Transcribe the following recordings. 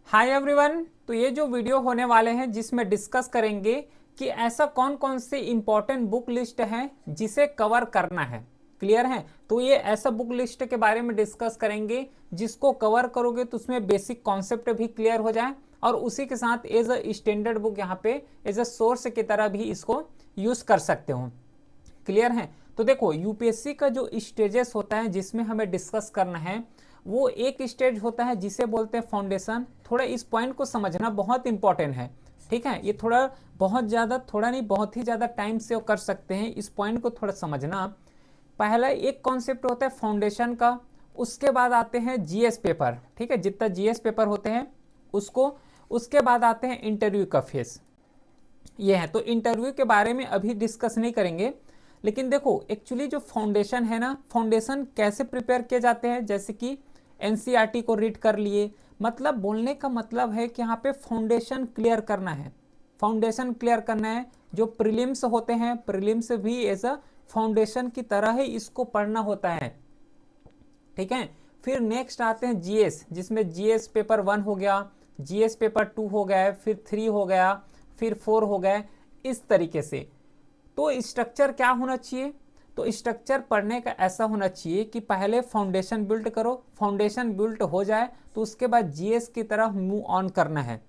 Hi everyone. तो ये जो वीडियो होने वाले हैं जिसमें डिस्कस करेंगे कि ऐसा कौन कौन से इंपॉर्टेंट बुक लिस्ट है जिसे कवर करना है। क्लियर है? तो ये ऐसा बुक लिस्ट के बारे में डिस्कस करेंगे जिसको कवर करोगे तो उसमें बेसिक कॉन्सेप्ट भी क्लियर हो जाए और उसी के साथ एज अ स्टैंडर्ड बुक यहाँ पे एज अ सोर्स की तरह भी इसको यूज कर सकते हो। क्लियर है? तो देखो यूपीएससी का जो स्टेजेस होता है जिसमें हमें डिस्कस करना है वो एक स्टेज होता है जिसे बोलते हैं फाउंडेशन। थोड़ा इस पॉइंट को समझना बहुत इंपॉर्टेंट है। ठीक है, ये थोड़ा बहुत ज़्यादा, थोड़ा नहीं बहुत ही ज़्यादा टाइम से कर सकते हैं। इस पॉइंट को थोड़ा समझना। पहला एक कॉन्सेप्ट होता है फाउंडेशन का, उसके बाद आते हैं जीएस पेपर। ठीक है, जितना जीएस पेपर होते हैं उसको, उसके बाद आते हैं इंटरव्यू का फेस। ये है, तो इंटरव्यू के बारे में अभी डिस्कस नहीं करेंगे। लेकिन देखो एक्चुअली जो फाउंडेशन है ना, फाउंडेशन कैसे प्रिपेयर किए जाते हैं, जैसे कि एनसीईआरटी को रीड कर लिए। मतलब बोलने का मतलब है कि यहाँ पे फाउंडेशन क्लियर करना है। फाउंडेशन क्लियर करना है। जो प्रीलिम्स होते हैं, प्रीलिम्स भी एज अ फाउंडेशन की तरह ही इसको पढ़ना होता है। ठीक है, फिर नेक्स्ट आते हैं जीएस, जिसमें जीएस पेपर 1 हो गया, जीएस पेपर 2 हो गया, फिर 3 हो गया, फिर 4 हो गए, इस तरीके से। तो स्ट्रक्चर क्या होना चाहिए? तो स्ट्रक्चर पढ़ने का ऐसा होना चाहिए कि पहले फाउंडेशन बिल्ड करो, फाउंडेशन बिल्ड हो जाए तो उसके बाद जीएस की तरफ मूव ऑन करना है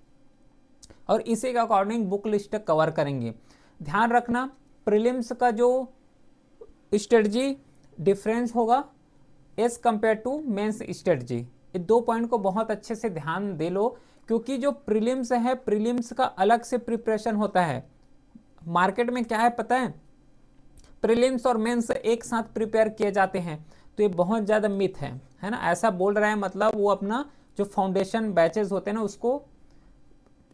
और इसी के अकॉर्डिंग बुक लिस्ट कवर करेंगे। ध्यान रखना, प्रीलिम्स का जो स्ट्रेटजी डिफरेंस होगा as compare to mains strategy, ये दो पॉइंट को बहुत अच्छे से ध्यान दे लो। क्योंकि जो प्रीलिम्स है, प्रीलिम्स का अलग से प्रिपरेशन होता है। मार्केट में क्या है पता है, प्रीलिम्स और मेंस एक साथ प्रिपेयर किए जाते हैं, तो ये बहुत ज़्यादा मिथ है ना। ऐसा बोल रहा है मतलब वो अपना जो फाउंडेशन बैचेस होते हैं ना उसको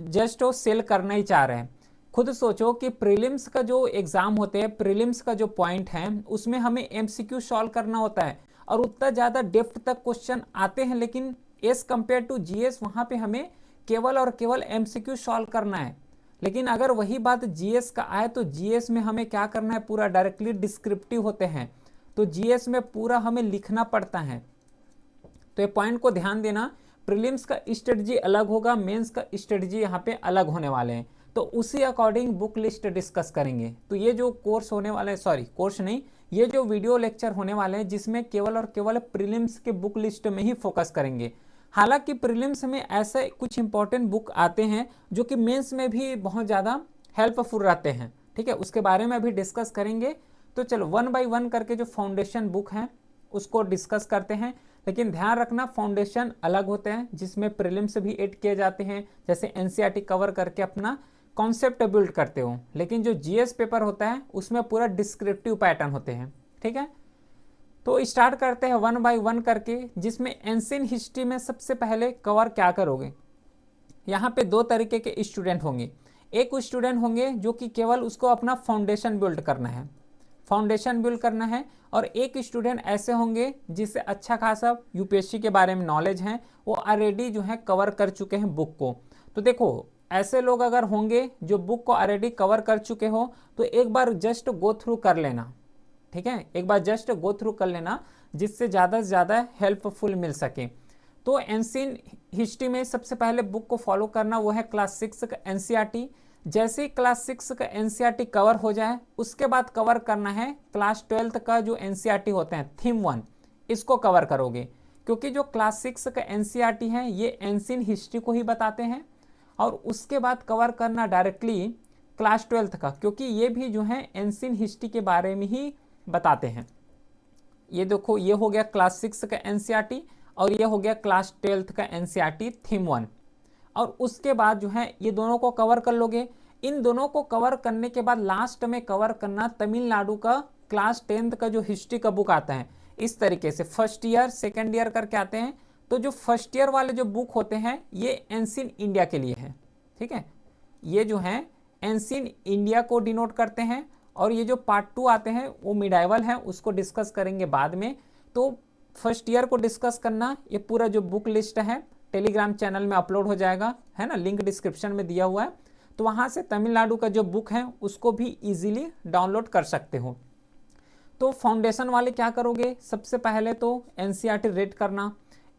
जस्ट वो सेल करना ही चाह रहे हैं। खुद सोचो कि प्रीलिम्स का जो एग्जाम होते हैं, प्रीलिम्स का जो पॉइंट है उसमें हमें एमसीक्यू सॉल्व करना होता है और उतना ज़्यादा डेप्थ तक क्वेश्चन आते हैं, लेकिन एज कंपेयर टू जीएस वहाँ पे हमें केवल और केवल एमसीक्यू सॉल्व करना है। लेकिन अगर वही बात जीएस का आए तो जीएस में हमें क्या करना है, पूरा डायरेक्टली डिस्क्रिप्टिव होते हैं, तो जीएस में पूरा हमें लिखना पड़ता है। तो ये पॉइंट को ध्यान देना, प्रीलिम्स का स्ट्रेटजी अलग होगा, मेंस का स्ट्रेटजी यहाँ पे अलग होने वाले हैं। तो उसी अकॉर्डिंग बुक लिस्ट डिस्कस करेंगे। तो ये जो कोर्स होने वाले हैं, सॉरी कोर्स नहीं, ये जो वीडियो लेक्चर होने वाले हैं जिसमें केवल और केवल प्रीलिम्स के बुक लिस्ट में ही फोकस करेंगे। हालांकि प्रीलिम्स में ऐसे कुछ इंपॉर्टेंट बुक आते हैं जो कि मेंस में भी बहुत ज़्यादा हेल्पफुल रहते हैं। ठीक है, उसके बारे में अभी डिस्कस करेंगे। तो चलो वन बाय वन करके जो फाउंडेशन बुक हैं उसको डिस्कस करते हैं। लेकिन ध्यान रखना, फाउंडेशन अलग होते हैं जिसमें प्रीलिम्स भी ऐड किए जाते हैं, जैसे एनसीईआरटी कवर करके अपना कॉन्सेप्ट बिल्ड करते हो। लेकिन जो जीएस पेपर होता है उसमें पूरा डिस्क्रिप्टिव पैटर्न होते हैं। ठीक है, तो स्टार्ट करते हैं वन बाय वन करके, जिसमें एंशिएंट हिस्ट्री में सबसे पहले कवर क्या करोगे। यहाँ पे दो तरीके के स्टूडेंट होंगे। एक स्टूडेंट होंगे जो कि केवल उसको अपना फाउंडेशन बिल्ड करना है, फाउंडेशन बिल्ड करना है। और एक स्टूडेंट ऐसे होंगे जिससे अच्छा खासा यूपीएससी के बारे में नॉलेज है, वो ऑलरेडी जो है कवर कर चुके हैं बुक को। तो देखो ऐसे लोग अगर होंगे जो बुक को ऑलरेडी कवर कर चुके हो तो एक बार जस्ट गो थ्रू कर लेना। ठीक है, एक बार जस्ट गो थ्रू कर लेना जिससे ज़्यादा से ज़्यादा हेल्पफुल मिल सके। तो एंशिएंट हिस्ट्री में सबसे पहले बुक को फॉलो करना वो है क्लास 6 का एनसीईआरटी। जैसे ही क्लास 6 का एनसीईआरटी कवर हो जाए उसके बाद कवर करना है क्लास 12 का जो एनसीईआरटी होते हैं थीम 1, इसको कवर करोगे। क्योंकि जो क्लास 6 का एनसीईआरटी है ये एंशिएंट हिस्ट्री को ही बताते हैं और उसके बाद कवर करना डायरेक्टली क्लास 12 का, क्योंकि ये भी जो है एंशिएंट हिस्ट्री के बारे में ही बताते हैं। ये देखो ये हो गया क्लास 6 का एनसीईआरटी और ये हो गया क्लास 12 का एनसीईआरटी थीम 1। और उसके बाद जो है ये दोनों को कवर कर लोगे। इन दोनों को कवर करने के बाद लास्ट में कवर करना तमिलनाडु का क्लास 10th का जो हिस्ट्री का बुक आता है। इस तरीके से फर्स्ट ईयर सेकेंड ईयर करके आते हैं। तो जो फर्स्ट ईयर वाले जो बुक होते हैं ये एंशिएंट इंडिया के लिए है। ठीक है, ये जो है एंशिएंट इंडिया को डिनोट करते हैं। और ये जो पार्ट 2 आते हैं वो मिडाइवल है, उसको डिस्कस करेंगे बाद में। तो फर्स्ट ईयर को डिस्कस करना, ये पूरा जो बुक लिस्ट है टेलीग्राम चैनल में अपलोड हो जाएगा, है ना, लिंक डिस्क्रिप्शन में दिया हुआ है। तो वहाँ से तमिलनाडु का जो बुक है उसको भी इजीली डाउनलोड कर सकते हो। तो फाउंडेशन वाले क्या करोगे, सबसे पहले तो एनसीईआरटी रीड करना।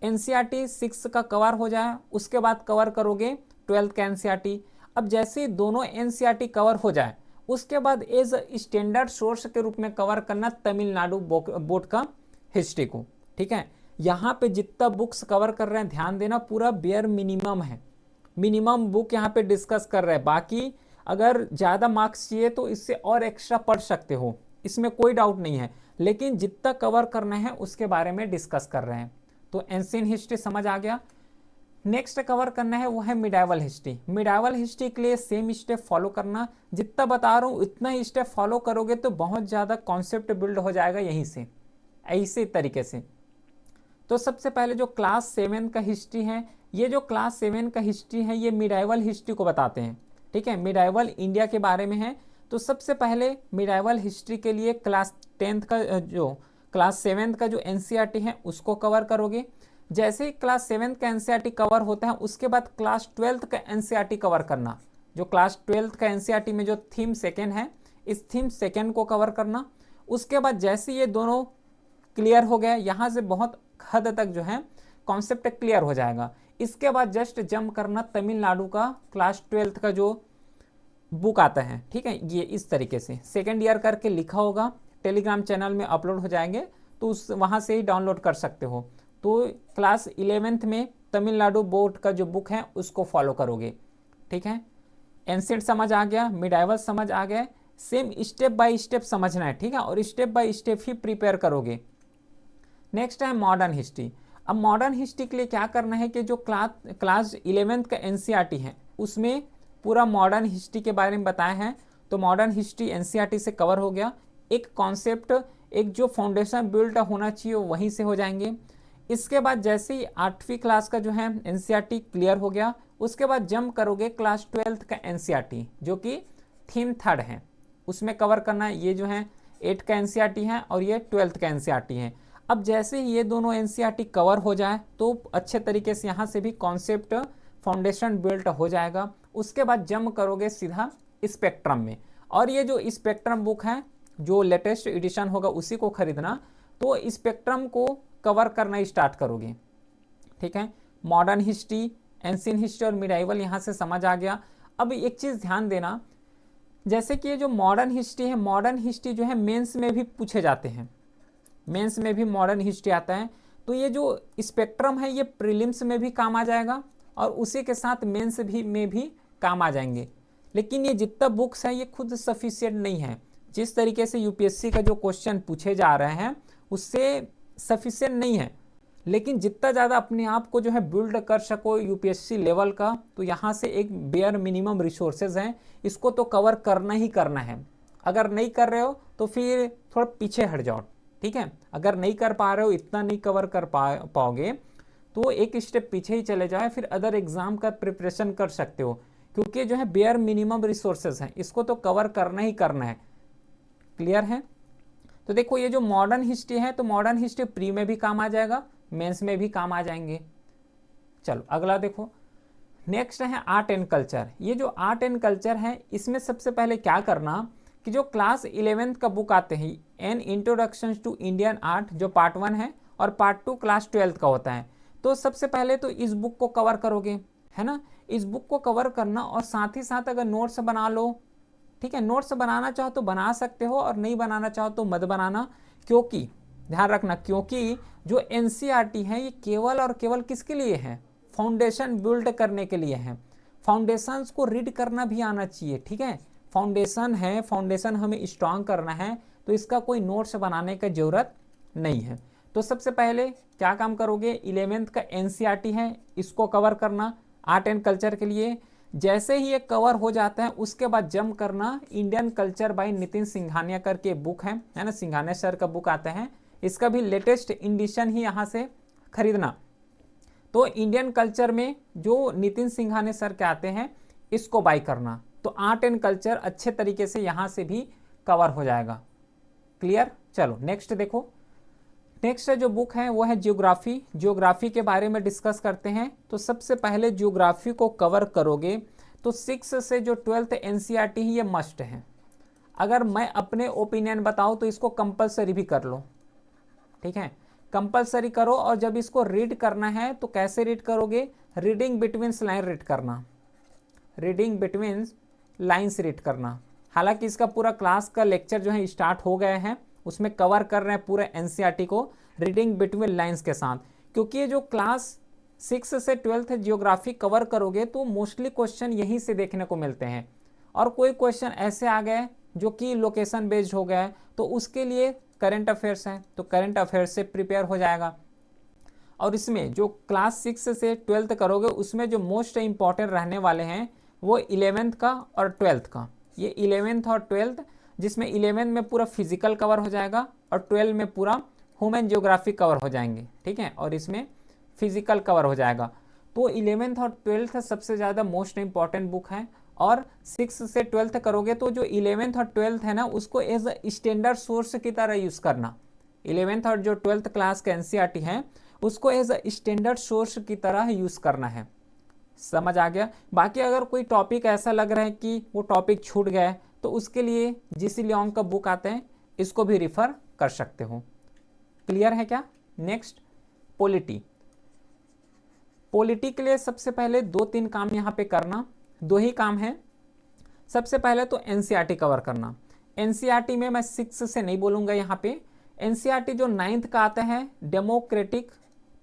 एनसीईआरटी 6 का कवर हो जाए, उसके बाद कवर करोगे 12th का एनसीईआरटी। अब जैसे ही दोनों एनसीईआरटी कवर हो जाए, उसके बाद एज स्टैंडर्ड सोर्स के रूप में कवर करना तमिलनाडु बोर्ड का हिस्ट्री को। ठीक है, यहाँ पे जितना बुक्स कवर कर रहे हैं ध्यान देना, पूरा बेयर मिनिमम है, मिनिमम बुक यहाँ पे डिस्कस कर रहे हैं। बाकी अगर ज़्यादा मार्क्स चाहिए तो इससे और एक्स्ट्रा पढ़ सकते हो, इसमें कोई डाउट नहीं है, लेकिन जितना कवर करना है उसके बारे में डिस्कस कर रहे हैं। तो एंशिएंट हिस्ट्री समझ आ गया। नेक्स्ट कवर करना है वो है मिडाइवल हिस्ट्री। मिडाइवल हिस्ट्री के लिए सेम स्टेप फॉलो करना, जितना बता रहा हूँ उतना ही स्टेप फॉलो करोगे तो बहुत ज़्यादा कॉन्सेप्ट बिल्ड हो जाएगा यहीं से, ऐसे तरीके से। तो सबसे पहले जो क्लास 7 का हिस्ट्री है, ये जो क्लास 7 का हिस्ट्री है ये मिडाइवल हिस्ट्री को बताते हैं। ठीक है, मिडाइवल इंडिया के बारे में है। तो सबसे पहले मिडाइवल हिस्ट्री के लिए क्लास 10th का जो क्लास 7th का जो एनसीईआरटी है उसको कवर करोगे। जैसे ही क्लास 7th का एनसीईआरटी कवर होता है उसके बाद क्लास 12th का एनसीईआरटी कवर करना। जो क्लास 12th का एनसीईआरटी में जो थीम सेकेंड है, इस थीम सेकेंड को कवर करना। उसके बाद जैसे ये दोनों क्लियर हो गया, यहाँ से बहुत हद तक जो है कॉन्सेप्ट क्लियर हो जाएगा। इसके बाद जस्ट जंप करना तमिलनाडु का क्लास 12th का जो बुक आता है। ठीक है, ये इस तरीके से सेकेंड ईयर करके लिखा होगा, टेलीग्राम चैनल में अपलोड हो जाएंगे, तो उस वहाँ से ही डाउनलोड कर सकते हो। तो क्लास 11th में तमिलनाडु बोर्ड का जो बुक है उसको फॉलो करोगे। ठीक है, एंशिएंट समझ आ गया, मिडाइवल समझ आ गया, सेम स्टेप बाय स्टेप समझना है। ठीक है, और step by step he prepare करोगे। नेक्स्ट है मॉडर्न हिस्ट्री। अब मॉडर्न हिस्ट्री के लिए क्या करना है कि जो क्लास 11th का एनसीईआरटी है उसमें पूरा मॉडर्न हिस्ट्री के बारे में बताया है। तो मॉडर्न हिस्ट्री एनसीईआरटी से कवर हो गया। एक कॉन्सेप्ट, एक जो फाउंडेशन बिल्ड होना चाहिए वहीं से हो जाएंगे। इसके बाद जैसे ही 8वीं क्लास का जो है एनसीईआरटी क्लियर हो गया, उसके बाद जंप करोगे क्लास 12th का एनसीईआरटी जो कि थीम 3rd है, उसमें कवर करना है। ये जो है 8 का एनसीईआरटी है और ये 12th का एनसीईआरटी है। अब जैसे ही ये दोनों एनसीईआरटी कवर हो जाए तो अच्छे तरीके से यहाँ से भी कॉन्सेप्ट फाउंडेशन बिल्ट हो जाएगा। उसके बाद जंप करोगे सीधा स्पेक्ट्रम में, और ये जो स्पेक्ट्रम बुक है जो लेटेस्ट एडिशन होगा उसी को खरीदना। तो स्पेक्ट्रम को कवर करना स्टार्ट करोगे। ठीक है, मॉडर्न हिस्ट्री, एंशिएंट हिस्ट्री और मिडाइवल यहाँ से समझ आ गया। अब एक चीज़ ध्यान देना, जैसे कि ये जो मॉडर्न हिस्ट्री है, मॉडर्न हिस्ट्री जो है मेंस में भी पूछे जाते हैं, मेंस में भी मॉडर्न हिस्ट्री आता है। तो ये जो स्पेक्ट्रम है ये प्रीलिम्स में भी काम आ जाएगा और उसी के साथ मेंस में भी काम आ जाएंगे। लेकिन ये जितना बुक्स है ये खुद सफिशिएंट नहीं है। जिस तरीके से यूपीएससी का जो क्वेश्चन पूछे जा रहे हैं उससे सफिशिएंट नहीं है। लेकिन जितना ज़्यादा अपने आप को जो है बिल्ड कर सको यूपीएससी लेवल का, तो यहाँ से एक बेयर मिनिमम रिसोर्सेज हैं, इसको तो कवर करना ही करना है। अगर नहीं कर रहे हो तो फिर थोड़ा पीछे हट जाओ। ठीक है, अगर नहीं कर पा रहे हो, इतना नहीं कवर कर पाओगे तो एक स्टेप पीछे ही चले जाए, फिर अदर एग्जाम का प्रिपरेशन कर सकते हो। क्योंकि जो है बेयर मिनिमम रिसोर्सेज हैं, इसको तो कवर करना ही करना है। क्लियर है? तो देखो ये जो मॉडर्न हिस्ट्री है, तो मॉडर्न हिस्ट्री प्री में भी काम आ जाएगा, मेंस में भी काम आ जाएंगे। चलो अगला देखो, नेक्स्ट है आर्ट एंड कल्चर। ये जो आर्ट एंड कल्चर है इसमें सबसे पहले क्या करना कि जो क्लास 11th का बुक आते हैं an introduction to Indian art, जो पार्ट 1 है और पार्ट 2 क्लास 12th का होता है। तो सबसे पहले तो इस बुक को कवर करोगे, है ना। इस बुक को कवर करना और साथ ही साथ अगर नोट्स बना लो, ठीक है, नोट्स बनाना चाहो तो बना सकते हो और नहीं बनाना चाहो तो मत बनाना। क्योंकि ध्यान रखना, क्योंकि जो एनसीईआरटी है ये केवल और केवल किसके लिए है, फाउंडेशन बिल्ड करने के लिए है। फाउंडेशंस को रीड करना भी आना चाहिए। ठीक है, फाउंडेशन है, फाउंडेशन हमें स्ट्रांग करना है, तो इसका कोई नोट्स बनाने की जरूरत नहीं है। तो सबसे पहले क्या काम करोगे, 11th का एनसीईआरटी है इसको कवर करना आर्ट एंड कल्चर के लिए। जैसे ही ये कवर हो जाता है उसके बाद जंप करना Indian culture by Nitin Singhania करके बुक है ना, सिंघानिया सर का बुक आता है, इसका भी लेटेस्ट एडिशन ही यहाँ से खरीदना। तो इंडियन कल्चर में जो नितिन सिंघानिया सर के आते हैं इसको बाय करना। तो आर्ट एंड कल्चर अच्छे तरीके से यहाँ से भी कवर हो जाएगा। क्लियर? चलो नेक्स्ट देखो, नेक्स्ट जो बुक है वो है जियोग्राफी। जियोग्राफी के बारे में डिस्कस करते हैं। तो सबसे पहले जियोग्राफी को कवर करोगे तो 6 से जो 12th एनसीईआरटी है ये मस्ट है। अगर मैं अपने ओपिनियन बताऊं तो इसको कंपलसरी भी कर लो। ठीक है, कंपलसरी करो, और जब इसको रीड करना है तो कैसे रीड करोगे, रीडिंग बिटवीन लाइन रीड करना, रीडिंग बिटवीन लाइन्स रीड करना। हालांकि इसका पूरा क्लास का लेक्चर जो है स्टार्ट हो गए हैं, उसमें कवर कर रहे हैं पूरे एनसीईआरटी को रीडिंग बिटवीन लाइन्स के साथ, क्योंकि ये जो क्लास 6 से 12th जियोग्राफी कवर करोगे तो मोस्टली क्वेश्चन यहीं से देखने को मिलते हैं। और कोई क्वेश्चन ऐसे आ गए जो कि लोकेशन बेस्ड हो गए तो उसके लिए करंट अफेयर्स है, तो करंट अफेयर्स से प्रिपेयर हो जाएगा। और इसमें जो क्लास 6 से 12th करोगे उसमें जो मोस्ट इंपॉर्टेंट रहने वाले हैं वो 11th का और 12th का। ये 11th और 12th, जिसमें 11th में पूरा फिजिकल कवर हो जाएगा और 12th में पूरा ह्यूमन जियोग्राफी कवर हो जाएंगे, ठीक है, और इसमें फिजिकल कवर हो जाएगा। तो 11th और 12th सबसे ज़्यादा मोस्ट इंपॉर्टेंट बुक है। और 6 से 12th करोगे तो जो 11th और 12th है ना उसको एज अ स्टैंडर्ड सोर्स की तरह यूज़ करना। 11th और जो 12th क्लास का एनसीईआरटी है उसको एज अ स्टैंडर्ड सोर्स की तरह यूज़ करना है। समझ आ गया। बाकी अगर कोई टॉपिक ऐसा लग रहा है कि वो टॉपिक छूट गया है तो उसके लिए जीसी लियोंग का बुक आते हैं, इसको भी रिफर कर सकते हो। क्लियर है क्या? Next, polity. पॉलिटी के लिए सबसे पहले 2-3 काम यहाँ पे करना, 2 ही काम है। सबसे पहले तो एनसीईआरटी कवर करना। एनसीईआरटी में मैं 6 से नहीं बोलूँगा यहाँ पे। एनसीईआरटी जो 9th का आता है डेमोक्रेटिक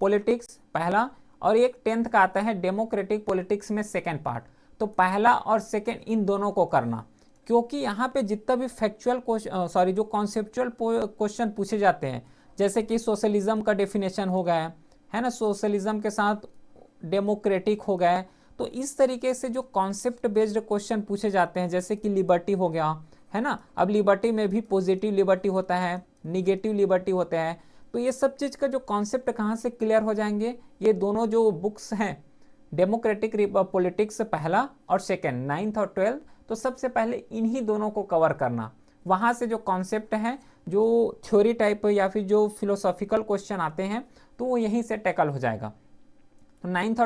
पॉलिटिक्स पहला, और एक 10th का आता है डेमोक्रेटिक पॉलिटिक्स में सेकेंड पार्ट। तो पहला और सेकेंड इन दोनों को करना, क्योंकि यहाँ पे जितना भी फैक्चुअल जो कॉन्सेप्चुअल क्वेश्चन पूछे जाते हैं, जैसे कि सोशलिज्म का डेफिनेशन हो गया है ना, सोशलिज्म के साथ डेमोक्रेटिक हो गया, तो इस तरीके से जो कॉन्सेप्ट बेस्ड क्वेश्चन पूछे जाते हैं, जैसे कि लिबर्टी हो गया है ना। अब लिबर्टी में भी पॉजिटिव लिबर्टी होता है, निगेटिव लिबर्टी होता है, तो ये सब चीज़ का जो कॉन्सेप्ट कहाँ से क्लियर हो जाएंगे, ये दोनों जो बुक्स हैं डेमोक्रेटिक पॉलिटिक्स पहला और सेकेंड 9th और 12th, तो सबसे पहले इन्हीं दोनों को कवर करना। वहाँ से जो कॉन्सेप्ट है, जो थ्योरी टाइप या फिर जो फिलोसॉफिकल क्वेश्चन आते हैं, तो वो यहीं से टैकल हो जाएगा। तो 9th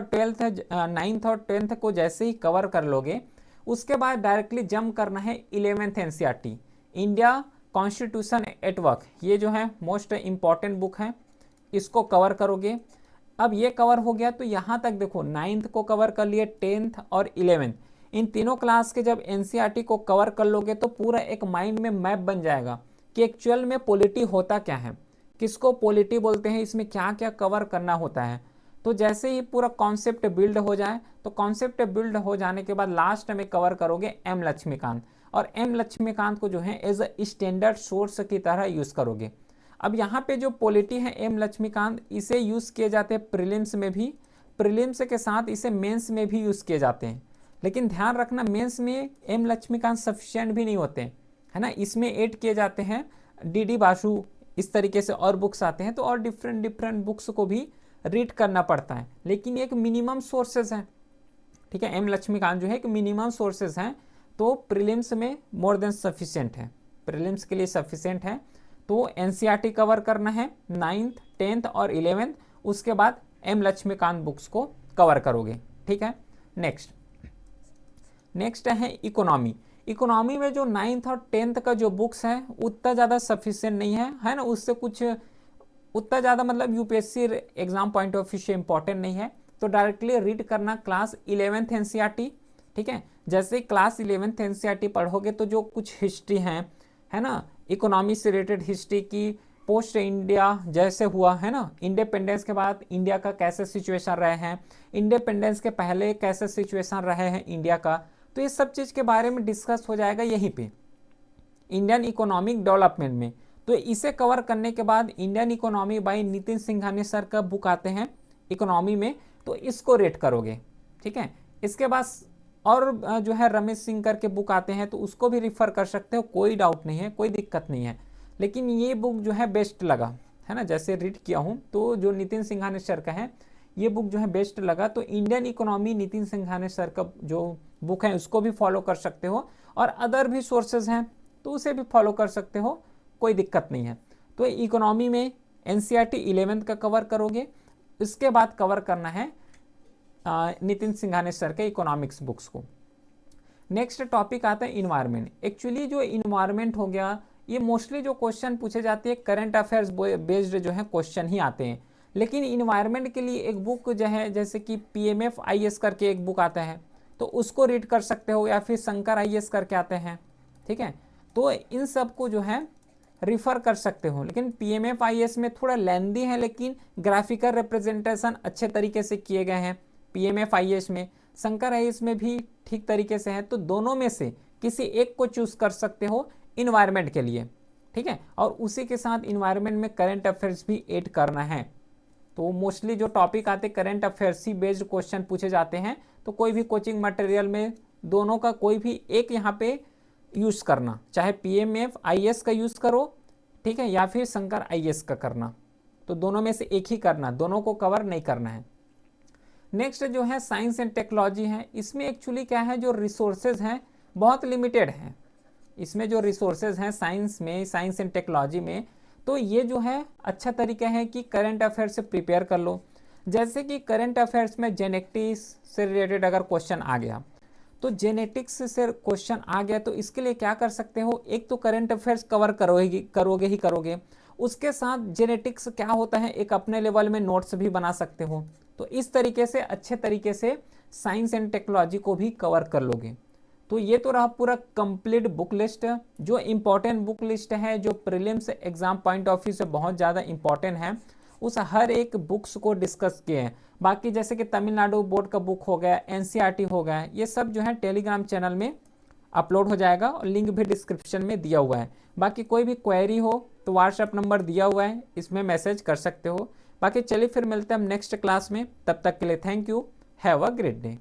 और 10th को जैसे ही कवर कर लोगे उसके बाद डायरेक्टली जंप करना है 11th NCERT, India constitution at work. ये जो है मोस्ट इम्पॉर्टेंट बुक है, इसको कवर करोगे। अब ये कवर हो गया तो यहाँ तक देखो 9th को कवर कर लिए, 10th और 11th, इन तीनों क्लास के जब एनसीईआरटी को कवर कर लोगे तो पूरा एक माइंड में मैप बन जाएगा कि एक्चुअल में पॉलिटी होता क्या है, किसको पॉलिटी बोलते हैं, इसमें क्या क्या कवर करना होता है। तो जैसे ही पूरा कॉन्सेप्ट बिल्ड हो जाए, तो कॉन्सेप्ट बिल्ड हो जाने के बाद लास्ट में कवर करोगे एम लक्ष्मीकांत, और एम लक्ष्मीकांत को जो है एज अ स्टैंडर्ड सोर्स की तरह यूज़ करोगे। अब यहाँ पे जो पॉलिटी है एम लक्ष्मीकांत, इसे यूज़ किए जाते हैं प्रीलिम्स में भी, प्रीलिम्स के साथ इसे मेंस में भी यूज़ किए जाते हैं। लेकिन ध्यान रखना मेंस में एम लक्ष्मीकांत सफिशिएंट भी नहीं होते है ना, इसमें ऐड किए जाते हैं डी बासु, इस तरीके से और बुक्स आते हैं, तो और डिफरेंट बुक्स को भी रीड करना पड़ता है, लेकिन एक मिनिमम सोर्सेज हैं, ठीक है। एम लक्ष्मीकांत जो है एक मिनिमम सोर्सेज हैं, तो प्रीलिम्स में मोर देन सफिशिएंट है, प्रीलिम्स के लिए सफिशिएंट है। तो एनसीईआरटी कवर करना है 9th, 10th और 11th, उसके बाद एम लक्ष्मीकांत बुक्स को कवर करोगे, ठीक है। नेक्स्ट है इकोनॉमी। इकोनॉमी में जो 9th और 10th का जो बुक्स है उतना ज़्यादा सफिशिएंट नहीं है ना, उससे कुछ उतना ज़्यादा मतलब UPSC exam point of view से इंपॉर्टेंट नहीं है। तो डायरेक्टली रीड करना क्लास 11th एनसीईआरटी, ठीक है। जैसे क्लास 11th एनसीईआरटी पढ़ोगे तो जो कुछ हिस्ट्री है ना, इकोनॉमी से रिलेटेड हिस्ट्री की, पोस्ट इंडिया जैसे हुआ है ना, इंडिपेंडेंस के बाद इंडिया का कैसे सिचुएशन रहे हैं, इंडिपेंडेंस के पहले कैसे सिचुएशन रहे हैं इंडिया का, तो ये सब चीज़ के बारे में डिस्कस हो जाएगा यहीं पे इंडियन इकोनॉमिक डेवलपमेंट में। तो इसे कवर करने के बाद Indian economy bye Nitin Singhania sir का बुक आते हैं इकोनॉमी में, तो इसको रेट करोगे, ठीक है। इसके बाद और जो है रमेश सिंह करके बुक आते हैं, तो उसको भी रिफ़र कर सकते हो, कोई डाउट नहीं है, कोई दिक्कत नहीं है। लेकिन ये बुक जो है बेस्ट लगा है ना, जैसे रीड किया हूँ तो जो नितिन सिंघानिया सर का है ये बुक जो है बेस्ट लगा। तो Indian economy Nitin Singhania sir का जो बुक है उसको भी फॉलो कर सकते हो, और अदर भी सोर्सेज हैं तो उसे भी फॉलो कर सकते हो, कोई दिक्कत नहीं है। तो इकोनॉमी में एनसीईआरटी 11th का कवर करोगे, इसके बाद कवर करना है नितिन सिंघानिया सर के इकोनॉमिक्स बुक्स को। नेक्स्ट टॉपिक आता है इन्वायरमेंट। एक्चुअली जो इन्वायरमेंट हो गया, ये मोस्टली जो क्वेश्चन पूछे जाते हैं करंट अफेयर्स बेस्ड जो है क्वेश्चन ही आते हैं। लेकिन इन्वायरमेंट के लिए एक बुक जो है जैसे कि PMF IS करके एक बुक आता है, तो उसको रीड कर सकते हो, या फिर शंकर IS करके आते हैं, ठीक है। तो इन सब को जो है रिफ़र कर सकते हो। लेकिन PMF IS में थोड़ा लेंदी है, लेकिन ग्राफिकल रिप्रेजेंटेशन अच्छे तरीके से किए गए हैं PMF IS में। शंकर IS में भी ठीक तरीके से है। तो दोनों में से किसी एक को चूज कर सकते हो इन्वायरमेंट के लिए, ठीक है। और उसी के साथ इन्वायरमेंट में करंट अफेयर्स भी ऐड करना है। तो मोस्टली जो टॉपिक आते करंट अफेयर्स ही बेस्ड क्वेश्चन पूछे जाते हैं। तो कोई भी कोचिंग मटेरियल में दोनों का कोई भी एक यहाँ पे यूज़ करना, चाहे PMF IS का यूज़ करो, ठीक है, या फिर शंकर IS का करना। तो दोनों में से एक ही करना, दोनों को कवर नहीं करना है। नेक्स्ट जो है साइंस एंड टेक्नोलॉजी है। इसमें एक्चुअली क्या है, जो रिसोर्सेज हैं बहुत लिमिटेड हैं। इसमें जो रिसोर्सेज हैं साइंस में, साइंस एंड टेक्नोलॉजी में, तो ये जो है अच्छा तरीका है कि करंट अफेयर से प्रिपेयर कर लो। जैसे कि करंट अफेयर्स में जेनेटिक्स से रिलेटेड अगर क्वेश्चन आ गया, तो जेनेटिक्स से क्वेश्चन आ गया, तो इसके लिए क्या कर सकते हो, एक तो करंट अफेयर्स कवर करोगे। उसके साथ जेनेटिक्स क्या होता है एक अपने लेवल में नोट्स भी बना सकते हो। तो इस तरीके से अच्छे तरीके से साइंस एंड टेक्नोलॉजी को भी कवर कर लोगे। तो ये तो रहा पूरा कंप्लीट बुक लिस्ट। जो इम्पोर्टेंट बुक लिस्ट है, जो prelims exam point of view से बहुत ज़्यादा इंपॉर्टेंट है, उस हर एक बुक्स को डिस्कस किए हैं। बाकी जैसे कि तमिलनाडु बोर्ड का बुक हो गया, NCERT हो गया, ये सब जो है टेलीग्राम चैनल में अपलोड हो जाएगा और लिंक भी डिस्क्रिप्शन में दिया हुआ है। बाकी कोई भी क्वेरी हो तो व्हाट्सएप नंबर दिया हुआ है, इसमें मैसेज कर सकते हो। बाकी चलिए फिर मिलते हैं हम नेक्स्ट क्लास में। तब तक के लिए thank you, have a great day.